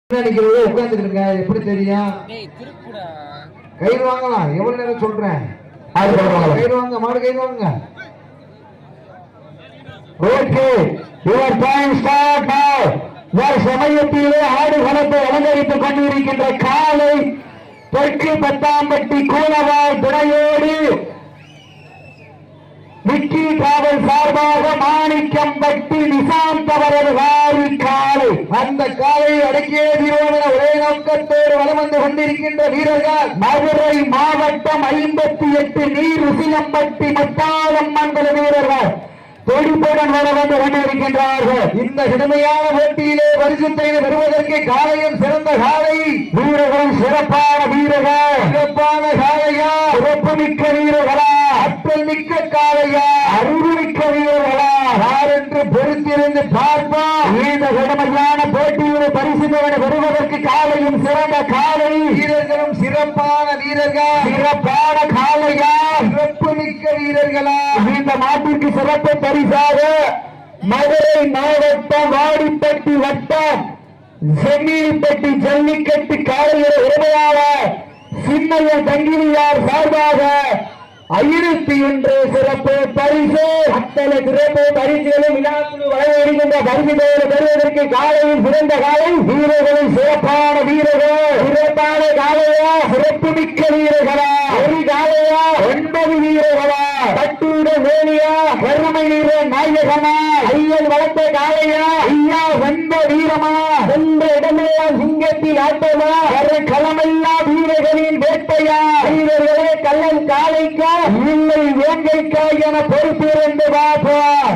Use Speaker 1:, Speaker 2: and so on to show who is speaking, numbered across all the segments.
Speaker 1: உட்கார்ந்துருங்க. எப்படி தெரியும்? கயிறு வாங்கலாம். எவ்வளவு நேரம் சொல்றேன்? கயிறு வாங்க, மாடு கயிறு வாங்க. ஓகே, யுவர் டைம் ஸ்டார்ட் நவ. சமயத்திலே ஆடு களத்தை அலங்கரித்துக் கொண்டிருக்கின்ற காலை தெற்கு பத்தாம்பட்டி கூலவாய் துணையோடு விக்கி காவல் சார்பாக மாணிக்கம்பட்டி நிசாந்த் அவரது வாரி காலை. அந்த காலை அடக்கிய தீர்வான ஒரே நோக்கத்தோடு வலம் வந்து கொண்டிருக்கின்ற வீரர்கள் மதுரை மாவட்டம் 58 நீர் உசிலம்பட்டி முத்தாலம்மன் வீரர்கள் துடிப்புடன் வர வந்து கொண்டிருக்கின்றார்கள். இந்த கடுமையான போட்டியிலே பரிசுத்தை பெறுவதற்கு காலையும் சிறந்த காலை, வீரர்களும் சிறப்பான வீரர்கள், சிறப்பான காலையா, சிறப்பு மிக்க வீரர்களா, ஆற்றல் மிக்க காலையா, அறிவு மிக்க வீரர்களா, யார் என்று பொறுத்திருந்து பார்ப்போம். இந்த கடுமையான போட்டியிலே பரிசுத்தை பெறுவதற்கு காலையும் சிறந்த காலை, வீரர்களும் சிறப்பான வீரர்கள், சிறப்பான காலையா, சிறப்பு மிக்க வீரர்களா. இந்த நாட்டிற்கு சிறப்பு பரிசாக மதுரை மாவட்டம் வாடிப்பட்டி வட்டம் செம்மிப்பட்டி ஜல்லிக்கட்டு காலையில் உரிமையாளர் சின்னைய தங்கிலியார் சார்பாக 51 சிறப்பு பரிசு. அத்தனை சிறப்பு பரிசுகளும் விழாக்குழு வழங்கியிருக்கின்ற பரிசுகளை பெறுவதற்கு காலையில் சிறந்த காலை, வீரர்களும் சிறப்பான வீரர்கள், சிறப்பான காலையா, சிறப்பு மிக்க வீரர்களா, ஒரு காலையா, 9 வீரர்களா, தட்டூட வேலியா, பெருமை வீர நாயகனா, ஐயன் வளர்த்த காலையா, ஐயா வந்த வீரமா, எந்த இடமெல்லாம் சிங்கத்தில் ஆட்டமா, களமெல்லாம் வீரர்களின் வேட்டையா, வீரர்களே கள்ளன் காலைக்கா இல்லை வேங்கைக்கா என பொறுப்பிருந்து பார்ப்போம்.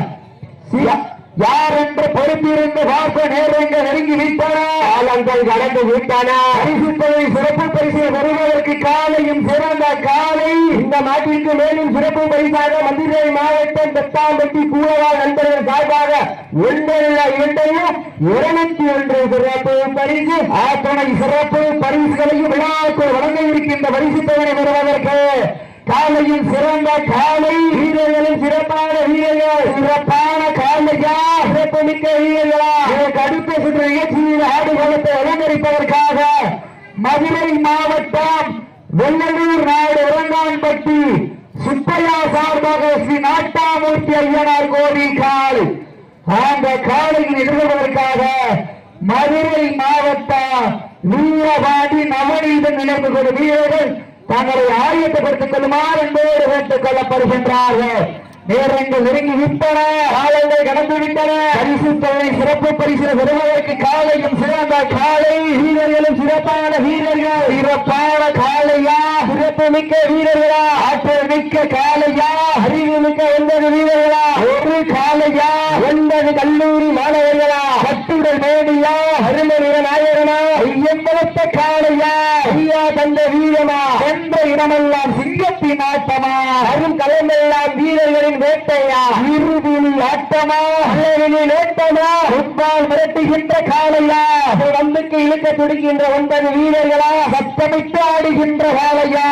Speaker 1: யார் என்று பொறுப்பிருந்து பார்ப்ப நேரங்கள் நெருங்கி விட்டன, காலங்கள் கடந்து விட்டன. பரிசுத்தவை சிறப்பு பரிசு பெறுவதற்கு காலையும் சிறந்த காலை. இந்த நாட்டிற்கு மேலும் சிறப்பு பரிசாக மதுரை மாவட்டம் பெத்தாம்பட்டி கூலவாய் நண்பர்கள் சார்பாக 201 சிறப்பு பரிசு. அத்தனை சிறப்பு பரிசுகளையும் விழாவுக்குள் வழங்க இருக்கின்ற பரிசுத்தவனை பெறுவதற்கு காலையும் சிறந்த காலை, வீரர்களும் சிறப்பான வீரர்கள், சிறப்பான காலையா, சிறப்பு மிக்க வீரர்களா. அடுத்த சுற்று நிகழ்ச்சியில் ஆடுகளத்தை அலங்கரிப்பதற்காக மதுரை மாவட்டம் வெள்ளலூர் நாடு உரங்கான்பட்டி சுப்பையா சார்பாக ஸ்ரீ நாட்டாமூர்த்தி ஐயனார் கோடி காலை. அந்த காலையில் எதிர்கொள்வதற்காக மதுரை மாவட்டம் வீரபாண்டி நவநீதன் நினைவு கொண்ட வீரர்கள் தங்களை ஆயத்தப்படுத்திக் கொள்ளுமாறு என்போடு கேட்டுக் கொள்ளப்படுகின்றார்கள். நேரங்கள் நெருங்கி விட்டன, காலங்கள் கடந்து விட்டன. பரிசுத்தவை சிறப்பு பரிசு பெறுவதற்கு காலையும் சிறந்த காலை, வீரர்களும் சிறப்பான வீரர்கள், சிறப்பான காலையா, சிறப்பு மிக்க வீரர்களா, ஆற்றல் மிக்க காலையா, அறிவு மிக்க 9 வீரர்களா, ஒரு காலையா, 9 கல்லூரி மாணவர்களா, கட்டுடல் மேடியா, அருமை நாயகனா, ஐயன் வளர்த்த காலையா, ஐயா தந்த வீரமா, என்ற இடமெல்லாம் சிங்கத்தின் ஆட்டமா, அரும் களமெல்லாம் வீரர்களின் வேட்டையா, இறுதியில் ஆட்டமா, அல்லவினில் ஓட்டமா, ஃபுட்பால் மிரட்டுகின்ற காலையா, வந்துக்கு இழுக்க துடிக்கின்ற 9 வீரர்களா, சத்தமிட்டு ஆடுகின்ற காலையா,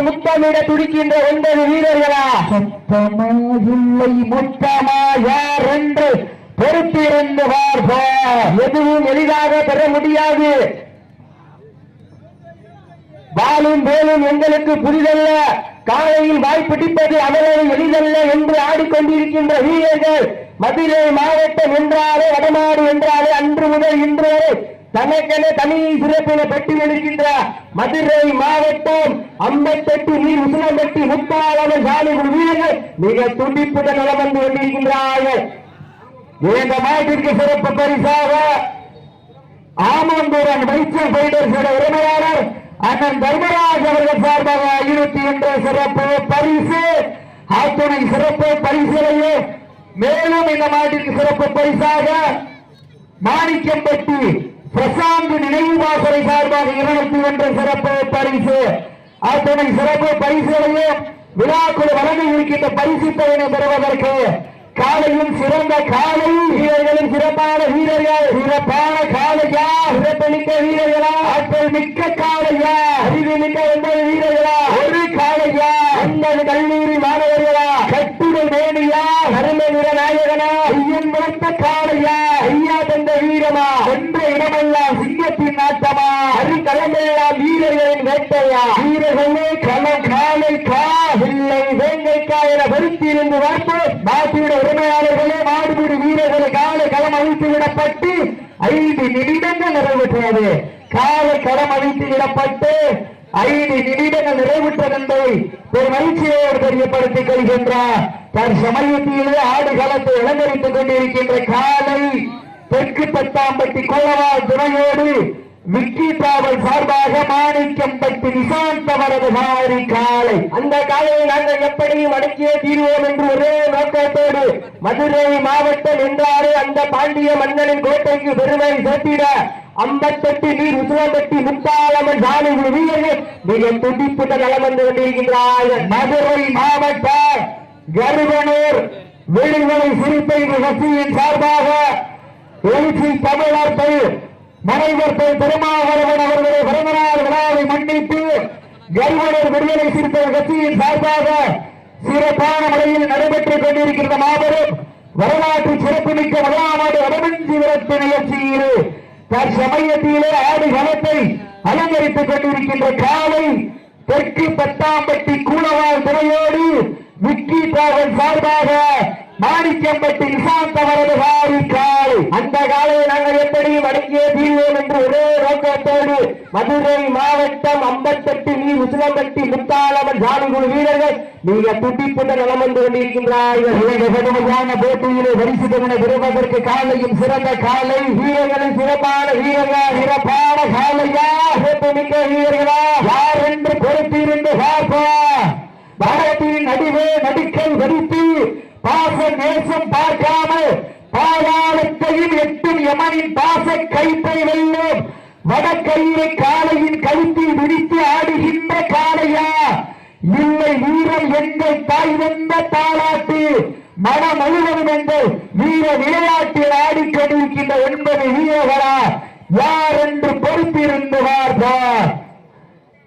Speaker 1: முத்தமிட துடிக்கின்ற 9 வீரர்களா, சத்தமா இல்லை முத்தமா யார் என்று பொறுத்திருந்து பார்ப்போம். எதுவும் எளிதாக பெற முடியாது. வாழும் வேலும் எங்களுக்கு புரிதல்ல, காலையில் வாய்ப்பிடிப்பது அவ்வளவு எளிதல்ல என்று ஆடிக்கொண்டிருக்கின்ற வீரர்கள் மதுரை மாவட்டம் என்றாலே, வடமாடு என்றாலே அன்று முதல் இன்று வரை தனக்கென தனி சிறப்பின பெற்று இருக்கின்ற மதுரை மாவட்டம் 58 நீர் உசிலம்பட்டி முத்தாளவன் சாலை வீரர்கள் மிக துடிப்புடன் நலம் வந்து கொண்டிருக்கின்றார்கள். இந்த மாட்டிற்கு சிறப்பு பரிசாக ஆமந்தூரன் மைச்சல் பைடர்ஸ் உரிமையாளர் அண்ணன் தர்மராஜ் அவர்கள் சார்பாக 51 சிறப்பு பரிசு. அத்துணை சிறப்பு பரிசுகளையே மேலும் இந்த மாட்டிற்கு சிறப்பு பரிசாக மாணிக்கம்பட்டி பிரசாந்த் நினைவு வாசலை சார்பாக 201 சிறப்பு பரிசு. அத்துணை சிறப்பு பரிசுகளையே விழாக்குழு வழங்கி இருக்கின்ற பரிசு தொகையை பெறுவதற்கு காலையும் சிறந்த காலை, வீரர்களும் சிறப்பான வீரர்கள், சிறப்பான காலையா, சிறப்பு மிக்க வீரர்களா, ஆற்றல் மிக்க காலையா, அறிவு மிக்க 9 வீரர்களா, ஒரு காலையா, 9 கல்லூரி மாணவர்களா, கட்டுட கரும்புல் வேணியா அருமை வீரநாயகனா ஐயன் வளர்த்த காளையா ஐயா தந்த வீரமா என்ற இடமெல்லாம் சிங்கத்தின் நாட்டமா அருகலமெல்லாம் வீரர்களின் வேட்டையா வீரர்களே களம் காலை கா இல்லை வேங்கைக்கா என வருத்தியிருந்து பார்த்து மாட்டியோட உரிமையாளர்களே மாடுபிடி வீரர்களை காலை களம் அழித்து விடப்பட்டு 5 நிமிடங்கள் நிறைவேற்றது. காலை களம் அழித்து விடப்பட்டு 5 நிமிடங்கள் நிறைவுற்றது என்பதை ஒரு மகிழ்ச்சியோடு தெரியப்படுத்திக் கொள்கின்றார். தற்சமயத்திலே ஆடு களத்தை அலங்கரித்துக் கொண்டிருக்கின்ற காலை தெற்கு பத்தாம்பட்டி கொள்ளவாள் துணையோடு விக்கி டிராவல் சார்பாக மாணிக்கம்பட்டி நிசாந்த் அவரது மாறி காலை. அந்த காலையை நாங்கள் எப்படியும் அடக்கியே தீர்வோம் என்று ஒரே நோக்கத்தோடு மதுரை மாவட்டம் என்றாரே அந்த பாண்டிய மன்னனின் கோட்டைக்கு பெருமை சேர்த்திட 58 நீர் உசுவம்பட்டி முத்தாளம்மன் சாலை வீரர்கள் மிக துடிப்புட்ட நலம் வந்து கொண்டிருக்கின்றார்கள். மதுரை மாவட்டம் கருவனூர் விடுதலை சிறுத்தைகள் கட்சியின் சார்பாக எழுச்சி தமிழர்கள் மனைவர்கள் பெருமாவளவன் அவர்களை பிறந்தநாள் விழாவை முன்னிட்டு கருவனூர் விடுதலை சிறுத்தைகள் கட்சியின் சார்பாக சிறப்பான முறையில் நடைபெற்றுக் கொண்டிருக்கின்ற மாபெரும் வரலாற்று சிறப்புமிக்க முதலாவது வடமஞ்சி விரட்டு நிகழ்ச்சியில் தற்சமயத்திலே ஆடு களத்தை அலங்கரித்துக் கொண்டிருக்கின்ற காலை தெற்கு பத்தாம்பட்டி கூலவாள் துறையோடு விக்கி டிராவல் சார்பாக மாணிக்கம்பட்டி நிசாந்த் அவரது காலை. அந்த காலையை நாங்கள் எப்படியும் அடக்கியே தீர்வோம் என்று ஒரே நோக்கத்தோடு மதுரை மாவட்டம் 58 நீர் உசுவம்பட்டி முத்தாளம்மன் சாலைக்குழு வீரர்கள் மிக துடிப்புட்ட நலம் வந்து கொண்டிருக்கின்றார்கள். போட்டியிலே பரிசுத்தவனை பெறுவதற்கு காலையும் சிறந்த காலை வீரர்களின் சிறப்பான வீரர்கள் சிறப்பான காலையா சிறப்புமிக்க வீரர்களா யார் என்று பொறுத்திருந்து பார்ப்போம். பாரதியின் நடுவே நடுக்கல் வரித்து பாச நேசம் பார்க்காமல் பாதாளத்தையும் எட்டும் யமனின் பாச கைப்பை வெல்லும் வடக்கையை காலையின் கழுத்தில் விரித்து ஆடுகின்ற காளையா இல்லை வீரர் எங்கள் தாய் வந்த தாளாட்டு மனம் முழுவதும் எங்கள் வீர விளையாட்டில் ஆடிக்கொண்டிருக்கின்ற 9 வீரர்களா யார் என்று பொறுத்திருந்து பார்ப்பார்.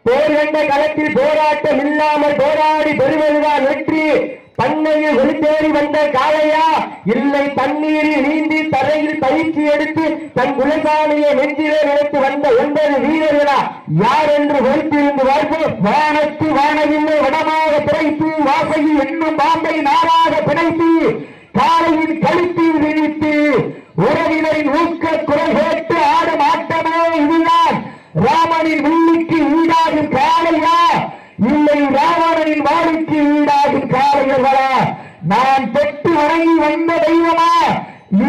Speaker 1: போர் என்ற களத்தில் போராட்டம் இல்லாமல் போராடி பெறுவதுதான் வெற்றி. பண்ணையில் வெளித்தேறி வந்த காளையா இல்லை தண்ணீரில் நீந்தி தரையில் பயிற்சி எடுத்து தன் குலசாமியை நெஞ்சிலே நினைத்து வந்த 9 வீரர்களா யார் என்று பொறுத்திருந்து பார்ப்போம். வானத்து வானவில்லை வடமாக பிழைத்து வாசையில் என்னும் பாம்பை நாராக பிணைத்து காளையின் கழுத்தில் விரித்து உறவினரின் ஊக்க குரல் கேட்டு ஆடும் ஆட்டமே இதுதான். ராமனின் வில்லுக்கு ஈடாகும் காளையா இல்லை ராவணனின் வாளுக்கு ஈடாகும் காளையர்களா நான் தொட்டு வணங்கி வந்த தெய்வமா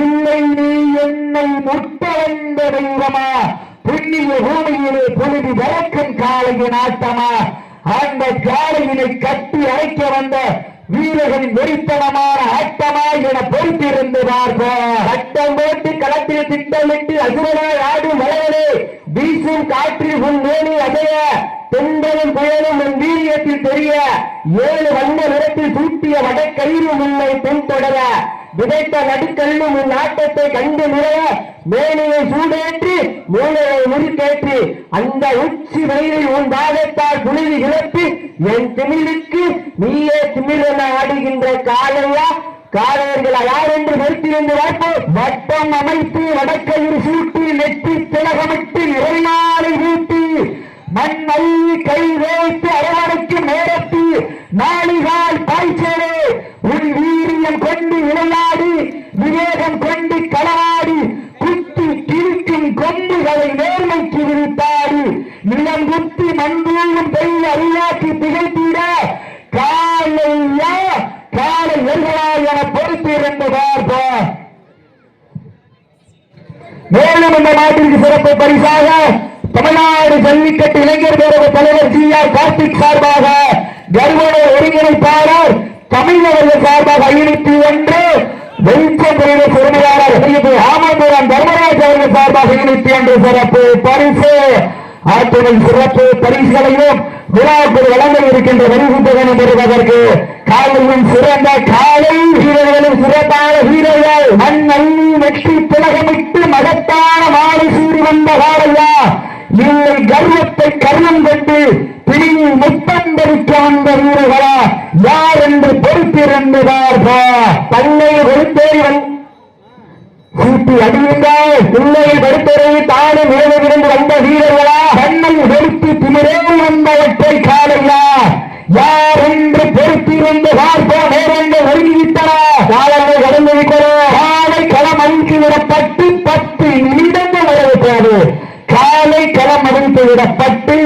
Speaker 1: இல்லை நீ என்னை முட்ட வந்த தெய்வமா புண்ணிய பூமியிலே பொழுது வழக்கம் காளையின் ஆட்டமா அந்த காளையினை கட்டி அழைக்க வந்த வீரர்களின் வெறித்தனமான ஆட்டமா என பொறுத்திருந்து பார்ப்போம். சட்டம் போட்டு களத்தில் திட்டமிட்டு அசுரனாய் ஆடும் வளையலே வீசும் காற்றில் உன் மேலே அதைய தென்பதும் புயலும் உன் வீரியத்தில் தெரிய 7 வண்ண நிறத்தில் சூட்டிய வடக்கயிறு உன்னை பின்தொடர விதைத்த நடுக்கல்லும் உன் ஆட்டத்தை கண்டு நிறைய மேலையை சூடேற்றி மூளையை முறிக்கேற்றி அந்த உச்சி வயிறில் உன் தாகத்தால் புழுதி கிளப்பி என் திமிழுக்கு நீயே திமிழென ஆடுகின்ற காளையா காளையர்களா யார் என்று நிறுத்தியிருந்து பார்ப்போம். வட்டம் அமைத்து வடக்கயிறு சூட்டி நெற்றி திலகமிட்டு இறைநாளை ஊட்டி மண் அள்ளி கை வைத்து அரவணைக்கும் நேரத்தில் நாளிகால் பாய்ச்சலே உன் வீரியம் கொண்டு விளையாடி விவேகம் கொண்டு களவாடி குத்தி கிழிக்கும் கொம்புகளை நேர்மைக்கு விரித்தாடி நிலம் குத்தி மண்பூரும் பெரிய அறிவாக்கி திகழ்த்திட காலையா காலை எல்களா என பொறுத்திருந்து பார்ப்போம். மேலும் இந்த நாட்டிற்கு சிறப்பு பரிசாக தமிழ்நாடு ஜல்லிக்கட்டு இளைஞர் பேரவை தலைவர் ஜி.ஆர். கார்த்திக் சார்பாக கர்வனூர் ஒருங்கிணைப்பாளர் தமிழர்கள் சார்பாக 501 வெளிச்சம் பிரிவு பொறுமையாளர் ஆமந்தூரம் தர்மராஜ் அவர்கள் சார்பாக 501 சிறப்பு பரிசு ஆற்றுமை சிறப்பு பரிசுகளையும் விழாக்கள் வழங்க இருக்கின்ற வரிசுத்தகனை பெறுவதற்கு காலையும் சிறந்த காலை வீரர்களும் சிறப்பான வீரர்கள் மண் அள்ளி வெற்றி திலகமிட்டு மகத்தான மாலை சூடி வந்த காலையா இல்லை கர்வத்தை கர்ணம் கொண்டு முத்தந்தரிக்க வந்த வீரர்களா யார் என்று பொறுத்திருந்தார்கள். தன்னை கொடுத்தேன் சீட்டி அடியுங்கள். பிள்ளையை படுத்தரை தானும் இருந்து வந்த வீரர்களா தன்னை வெறுத்து திமிரே வந்தவற்றை காலையா யார் என்று பொறுத்திருந்து பார்ப்போம். நேரங்கள் ஒருங்கிவிட்டன. காலங்கள் கடந்து விட்டன. காலை களம் அழித்து விடப்பட்டு 10 நிமிடங்கள் வரவிட்டது. காலை களம் அழித்து விடப்பட்டு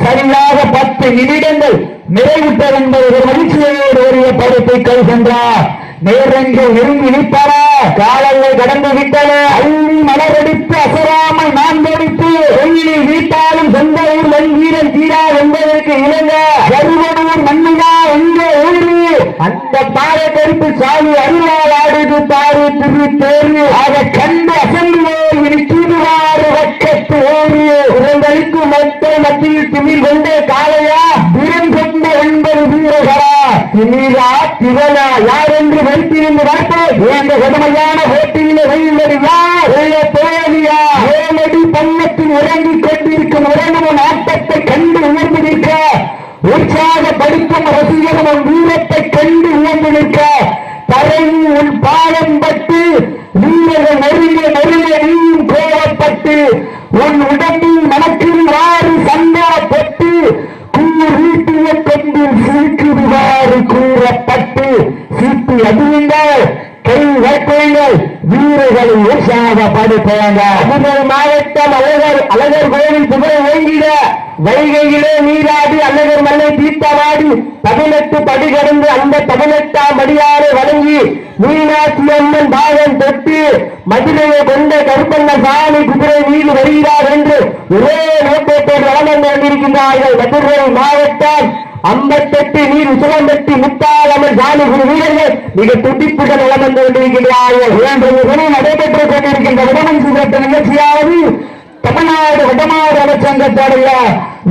Speaker 1: சரியாக 10 நிமிடங்கள் நிறைவுற்றது என்பது ஒரு மகிழ்ச்சியோடு ஒரு படத்தை கருகின்றார். நேரங்கள் நெருங்கி விட்டன. காலங்கள் கடந்து விட்டன. அள்ளி மலரடித்து அசராமல் நான் வெடித்து வெள்ளி வீட்டாலும் சொந்த ஊர் மண் வீரன் தீரா என்பதற்கு இணங்க கருவனூர் மண்ணினா எங்கே ஊரு அந்த பாறை கருப்பு சாமி அருளால் ஆடுது பாரு திரு தேர்வு அதை கண்டு அசம்பிலே இனிக்குவாறு வக்கத்து ஓடு உடல்களுக்கு மக்கள் மத்தியில் திமிர் கொண்டே காலையா திறம் கொண்ட 9 வீரர்களா திமிரா திவனா யார் என்று வைத்திருந்து பார்ப்போம். கடுமையான போட்டியில வெள்ளடி யார் தோழியா ஏழடி பள்ளத்தில் உறங்கிக் கொண்டிருக்கும் உறவும் ஆட்டத்தை கண்டு உயர்ந்து நிற்க உற்சாகப்படுத்தும் ரசிகரும் வீரத்தை கண்டு உயர்ந்து நிற்க தரையில் உன் பாலம் பட்டு வீரர்கள் நெருங்க நீயும் கோவப்பட்டு உன் உடம்பில் மனத்தில் வாறு சந்தோப்பட்டு வீட்டிய கொண்டில் சீக்குவாறு கூறப்பட்டு சீட்டு அடியுங்கள். கை வைக்குங்கள். வீரர்களை உற்சாகப்படுத்துவாங்க. மதுரை மாவட்டம் அழகர் கோவில் புகழ் ஓங்கிட வைகையிலே நீராடி அழகர் மல்லை தீர்த்தமாடி 18 படி கடந்து அந்த 18ஆம் படியாரை வழங்கி மீனாட்சி அம்மன் பாகம் தொட்டு மதுரையை கொண்ட கருப்பண்ண சாமி குதிரை மீது வருகிறார் என்று ஒரே நோக்கத்தோடு வளர்ந்து கொண்டிருக்கின்றார்கள். மதுரை மாவட்டம் 58 நீர் உசலம்பட்டி முத்தாளம்மன் சாமி குரு வீரர்கள் மிக துடிப்புடன் வளர்ந்து கொண்டிருக்கின்றார்கள். நடைபெற்றுக் கொண்டிருக்கின்ற உடமன் சுகத்த நிகழ்ச்சியாவது தமிழ்நாடு வடமாடு அமைச்சங்கத்துடைய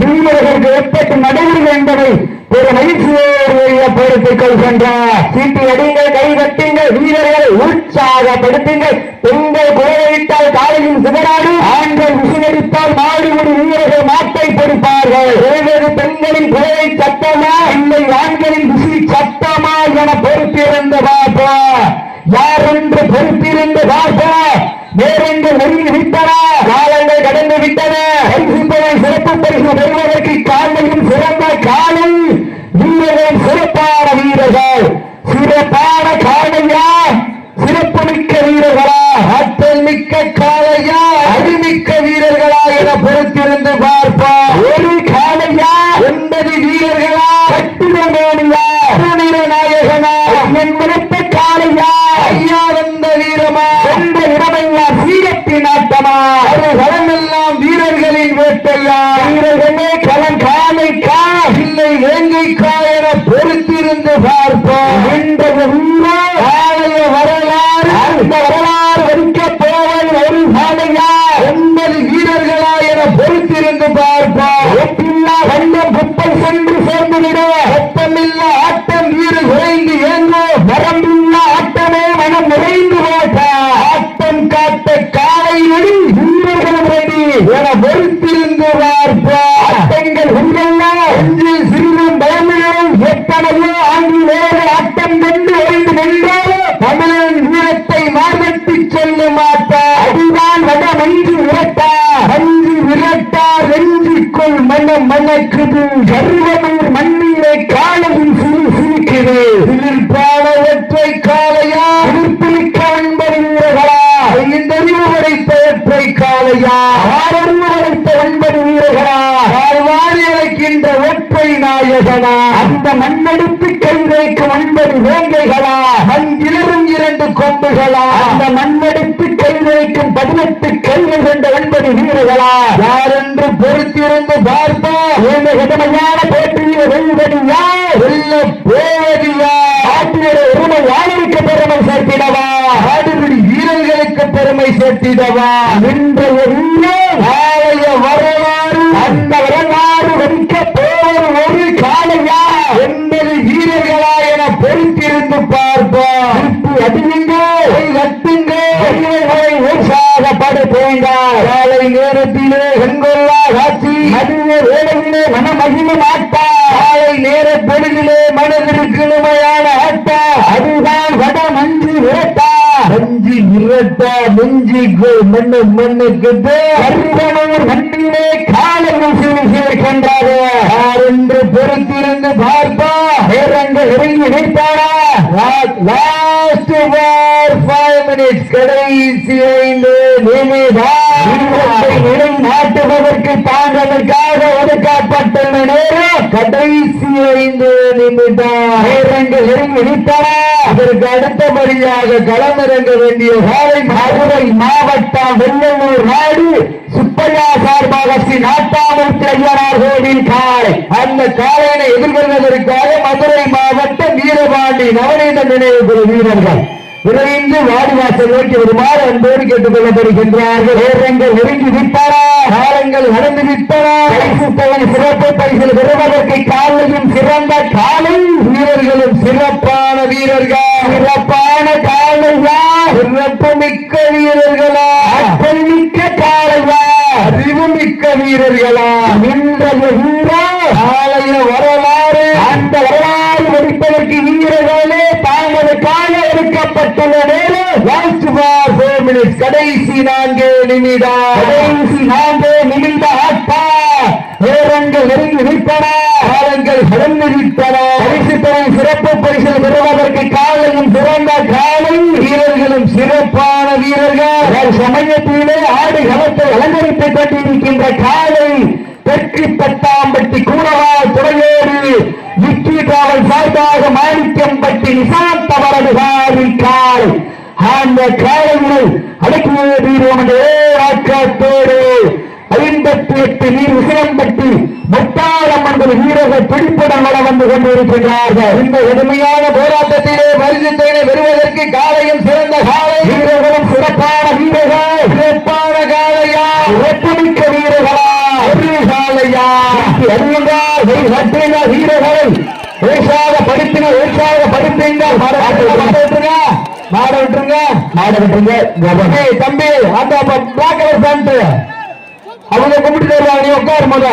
Speaker 1: வீரர்களுக்கு எப்படி நடைபெறும் என்பதை ஒரு மகிழ்ச்சியோடு பொறுத்துக் கொள்கின்றார். சீட்டி அடிங்கள். கை கட்டுங்கள். வீரர்களை உற்சாகப்படுத்துங்கள். பெண்கள் குறையிட்டால் காலையில் சிதறாடு ஆண்கள் விசிலடித்தால் மாடுபடி வீரர்கள் மாட்டை பொறுப்பார்கள். ஏழு பெண்களின் குறையை சட்டமா இல்லை ஆண்களின் விசி சட்டமா என பொறுத்திருந்து பார்ப்பா யார் என்று பொறுத்திருந்து பார்ப்பா. நேரங்கள் நெருங்கி விட்டன. காலங்கள் கடந்து விட்டன. சிறப்பு பரிசு பெறுவதற்கு காலையும் சிறந்த காலை வீரர்கள் சிறப்பான வீரர்கள் சிறப்பான காலையா சிறப்பு மிக்க வீரர்களா ஆற்றல் மிக்க காலையா அடிமிக்க வீரர்களா என பொறுத்திருந்து பார்ப்பா. ஒரு காலையா 9 வீரர்களா கட்டுமேனியா நாயகனா என் விருப்ப காலையா ஐயா வந்த வீரமா எந்த இடமெல்லாம் சீரத்தின் ஆட்டமா அது களமெல்லாம் வீரர்களின் வேட்டையா வீரர்களே களம் காலைக்கா இல்லை வேங்கைக்கா என பொறுத்திருந்து பார்ப்போம். இன்றைய ஆலய வரலாறு அந்த வரலாறு வரிக்க போவது ஒரு சாலையா 9 வீரர்களா என பொறுத்திருந்து பார்ப்போம். ஒப்பில்லா வண்டம் குப்பை சென்று சேர்ந்துவிட ஒப்பமில்லா ஆட்டம் வீரர் குறைந்து ஏங்கோ வரம்பில்லா ஆட்டமே மனம் நிறைந்து போட்ட ஆட்டம் காட்ட காலை நடி வீரர்கள் ரெடி என பொறுத்திருந்து பார்ப்போம். ஆட்டங்கள் ஒன்றில் சிறிதும் பயமில்லும் எத்தனையோ ஆங்கிலேய ஆட்டம் கொண்டு ஒழிந்து நின்றாலும் தமிழன் வீரத்தை மார்பட்டு செல்ல மாட்டார். அதுதான் வட மஞ்சு விரட்டா நெஞ்சுக்குள் மனம் மணக்குது. கருவனூர் மண்ணிலே காலையில் சிரிக்குது. சிலிர்ப்பான ஒற்றை காலையா சிலிர்ப்பிக்க 9 வீரர்களா இந்த அறிவு படைத்த ஒற்றை காலையா ஆறறிவு படைத்த 9 வீரர்களா வாழ்வாரி அழைக்கின்ற ஒற்றை நாயகனா அந்த மண்ணெடுத்து கை வைக்கும் 9 வேங்கைகளா மண்கிளரும் 2 கொம்புகளா அந்த மண்ணெடுத்து கை வைக்கும் 18 கைகள் கொண்ட 9 வீரர்களா யார் என்று பொறுத்திருந்து பார்ப்பா. கடுமையான போட்டியில் வெல்வதியா வெல்ல போவதியா ஆற்றிய உரிமை யாருக்கு பெருமை சேர்த்திடவா ஆடுபடி வீரர்களுக்கு பெருமை சேர்த்திடவா. இன்றைய ஆலய வரலாறு அந்த வரலாறு வடிக்க போவது ஒரு காலையா 9 வீரர்களா என பொறுத்திருந்து பார்ப்போம். அடியுங்கள் கட்டுங்கள் உற்சாகப்படுத்துங்கள். காலை நேர நேரத்திலே கண்கொள்ளா காட்சி மதிய வேளையிலே மனமகிழ மாட்டா காலை நேர பொழுதிலே மனதிற்கு இனிமையான ஆட்டா அதுதான் வட மஞ்சு விரட்டா மஞ்சி விரட்டா நெஞ்சி மண்ணு மண்ணுக்கு அருவனூர் மண்ணிலே காலையில் சிறுகின்றாரே யார் என்று பொறுத்திருந்து பார்ப்பா நேரங்கள் இறங்கி வைத்தாரா லாஸ்ட் 5 minutes கடைசி 5 நிமிடம் நாட்டுவதற்கு தாங்களுக்காக ஒதுக்கப்பட்டுள்ள நேரம் கடைசி 5 நிமிடம் நேரங்கள் இறங்கி வைத்தாரா அதற்கு அடுத்தபடியாக களமிறங்க வேண்டிய காலை மதுரை மாவட்டம் வெள்ளலூர் நாடு சுப்பையா சார்பாக ஸ்ரீ நாட்டாமூர்த்தி ஐயனார் கோவில் காலை அந்த காலையினை எதிர்கொள்வதற்காக மதுரை மாவட்டம் வீரபாண்டி நவநீத நினைவு குழு வீரர்கள் விரைந்து வாடிவாசல் நோக்கி வருமாறு அன்போடு கேட்டுக் கொள்ளப்படுகின்றார்கள் நேரங்கள் நெருங்கி விட்டாரா காலங்கள் நடந்து விட்டனா சிறப்பு பரிசில் பெறுவதற்கு காலையும் சிறந்த காலை வீரர்களும் சிறப்பான வீரர்கள் சிறப்பான காலையா சிறப்பு மிக்க வீரர்களா ஆற்றல் மிக்க காலையா அறிவு மிக்க வீரர்களா இன்றைய வீரர் காலைய வரலாறு அந்த வரலாறு முடிப்பதற்கு வீரர்களே தாங்களுக்காக எடுக்கப்பட்டுள்ள நேரம் லாஸ்ட் 4 minutes கடைசி 4 நிமிடம் கடைசி 4 நிமிட ஆட்டா நேரங்கள் நெருங்கி விட்டன காலங்கள் கடந்து விட்டன பரிசு பெறும் சிறப்பு பரிசில் பெறுவதற்கு காலையும் சிறந்த காலை வீரர்களும் சிறப்பான வீரர்கள் சமயத்திலே ஆடு களத்தை அலங்கரித்துக் கொண்டிருக்கின்ற காலை தெற்கு பட்டாம்பட்டி கூடவா துறையோடு விக்கி காவல் சார்பாக மாணிக்கம்பட்டி நிசாந்த் அவரது காலை அந்த காலைகளை அடக்கிய வீரம் ஆக்கத்தோடு 58 நீர் விசயம்பட்டி முத்தாளம்மன் வீரர்கள் பிடிப்புடன் வர வந்து கொண்டிருக்கின்றார்கள் இந்த எளிமையான போராட்டத்திலே பரிசுத்தனை பெறுவதற்கு காலையும் சிறந்த காலை வீரர்களும் சிறப்பான வீரர்கள் சிறப்பான காலையா ஒட்டுமிக்க வீரர்களா ஒரு காலையா அறிந்தால் வீரர்களை உற்சாகப்படுத்தின உற்சாகப்படுத்துங்க மாட விட்டுருங்க தம்பி அந்த பிளாக் கலர் அவங்க கும்பிட்டு தருவாங்க நீ உட்காரு முத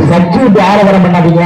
Speaker 1: சச்சு ஆரவாரம் பண்ணாதீங்க